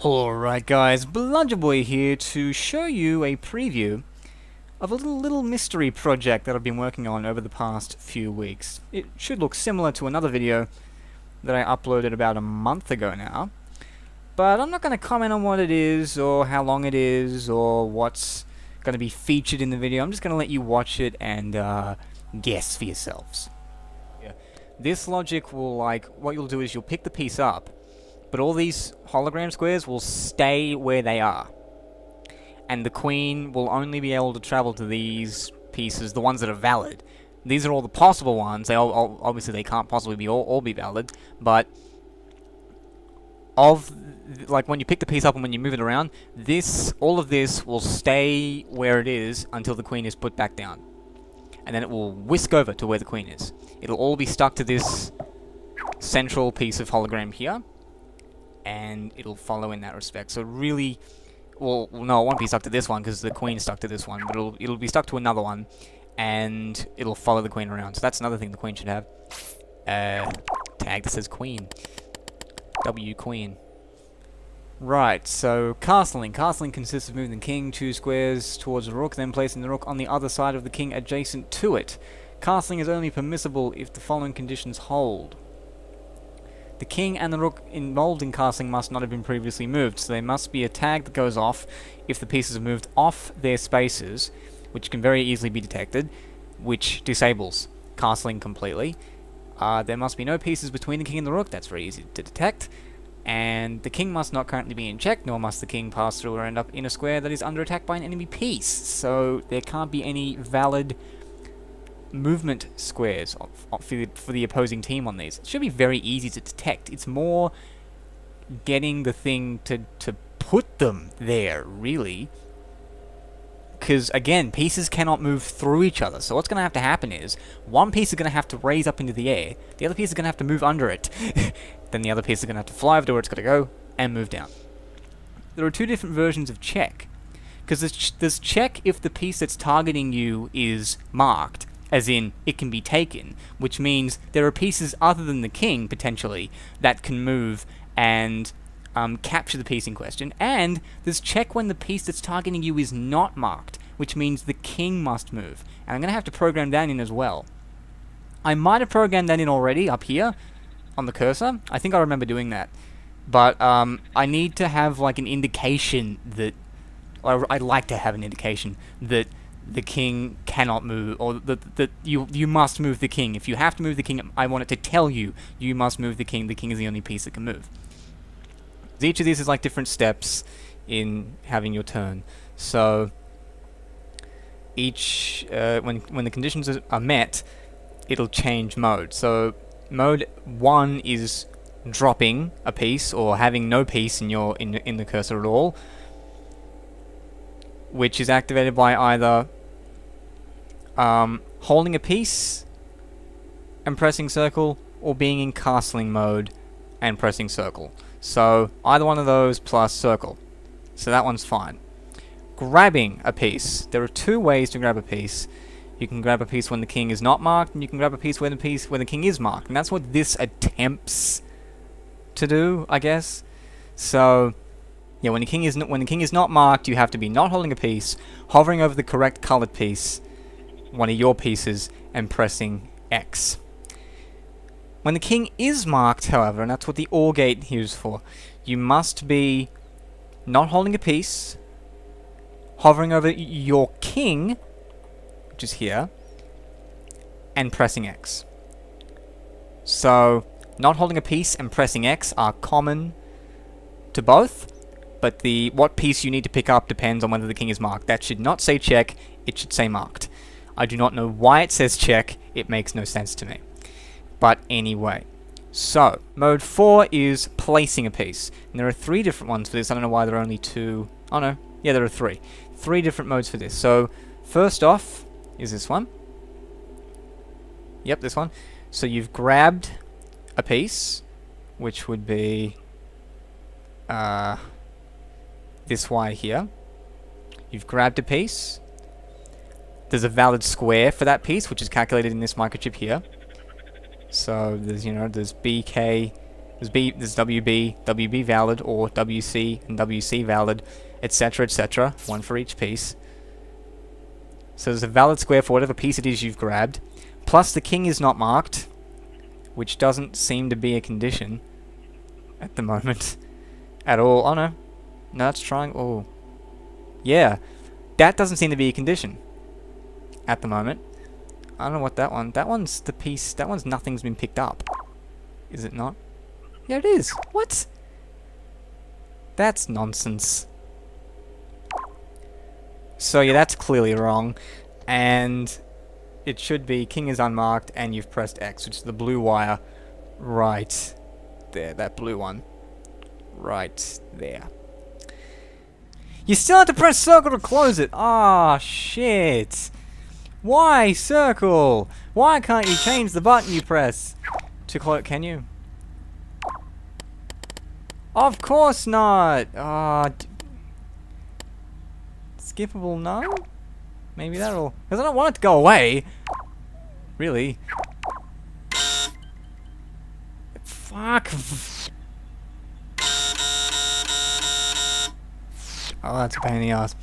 Alright guys, Bludger Boy here to show you a preview of a little mystery project that I've been working on over the past few weeks. It should look similar to another video that I uploaded about a month ago now, but I'm not going to comment on what it is, or how long it is, or what's going to be featured in the video. I'm just going to let you watch it and guess for yourselves. This logic will, what you'll do is you'll pick the piece up, but all these hologram squares will stay where they are. And the queen will only be able to travel to these pieces, the ones that are valid. These are all the possible ones. Obviously they can't possibly be all be valid, but when you pick the piece up and when you move it around, all of this will stay where it is until the queen is put back down. And then it will whisk over to where the queen is. It'll all be stuck to this central piece of hologram here, and it'll follow in that respect. So really, well, no, it won't be stuck to this one because the queen's stuck to this one, but it'll be stuck to another one, and it'll follow the queen around. So that's another thing the queen should have. Tag that says queen. W queen. Right, so castling. Castling consists of moving the king 2 squares towards the rook, then placing the rook on the other side of the king adjacent to it. Castling is only permissible if the following conditions hold. The king and the rook involved in castling must not have been previously moved, so there must be a tag that goes off if the pieces are moved off their spaces, which can very easily be detected, which disables castling completely. There must be no pieces between the king and the rook, that's very easy to detect. And the king must not currently be in check, nor must the king pass through or end up in a square that is under attack by an enemy piece. So there can't be any valid movement squares for the opposing team on these. It should be very easy to detect. It's more getting the thing to put them there, really. Because, again, pieces cannot move through each other. So what's going to have to happen is, one piece is going to have to raise up into the air, the other piece is going to have to move under it. Then the other piece is going to have to fly over to where it's going to go, and move down. There are two different versions of check. Because there's check if the piece that's targeting you is marked, as in, it can be taken, which means there are pieces other than the king, potentially, that can move and capture the piece in question. And there's check when the piece that's targeting you is not marked, which means the king must move. And I'm going to have to program that in as well. I might have programmed that in already up here on the cursor. I think I remember doing that. But I need to have like an indication that, or I'd like to have an indication that the king cannot move, or that you must move the king. If you have to move the king, I want it to tell you you must move the king. The king is the only piece that can move. Each of these is like different steps in having your turn. So each when the conditions are met, it'll change mode. So mode 1 is dropping a piece or having no piece in the cursor at all, which is activated by either holding a piece and pressing circle, or being in castling mode and pressing circle. So either one of those plus circle. So that one's fine. Grabbing a piece. There are two ways to grab a piece. You can grab a piece when the king is not marked, and you can grab a piece when the king is marked. And that's what this attempts to do, I guess. So yeah, when the king is not marked, you have to be not holding a piece, hovering over the correct colored piece, one of your pieces, and pressing X. When the king is marked, however, and that's what the OR gate here is for, you must be not holding a piece, hovering over your king, which is here, and pressing X. So not holding a piece and pressing X are common to both, but what piece you need to pick up depends on whether the king is marked. That should not say check, it should say marked. I do not know why it says check, it makes no sense to me. But anyway, so mode 4 is placing a piece. And there are 3 different ones for this. I don't know why there are only 2. Oh no, yeah, there are 3. 3 different modes for this. So first off is this one. Yep, this one. So you've grabbed a piece, which would be this Y here. You've grabbed a piece. There's a valid square for that piece, which is calculated in this microchip here. So there's, there's BK There's WB, WB valid, or WC and WC valid, etc., etc. One for each piece. So there's a valid square for whatever piece it is you've grabbed. Plus the king is not marked, which doesn't seem to be a condition at the moment at all. Oh no. No, that's triangle. Oh. Yeah. That doesn't seem to be a condition at the moment. I don't know what that one... That one's the piece... That one's nothing's been picked up. Is it not? Yeah, it is. What? That's nonsense. So yeah, that's clearly wrong. And it should be king is unmarked and you've pressed X, which is the blue wire right there. That blue one. Right there. You still have to press circle to close it. Ah, shit. Why circle? Why can't you change the button you press to close? Can you? Of course not. Ah, skippable, no? Maybe that'll... Because I don't want it to go away. Really. Fuck. Oh, that's a pain in the ass.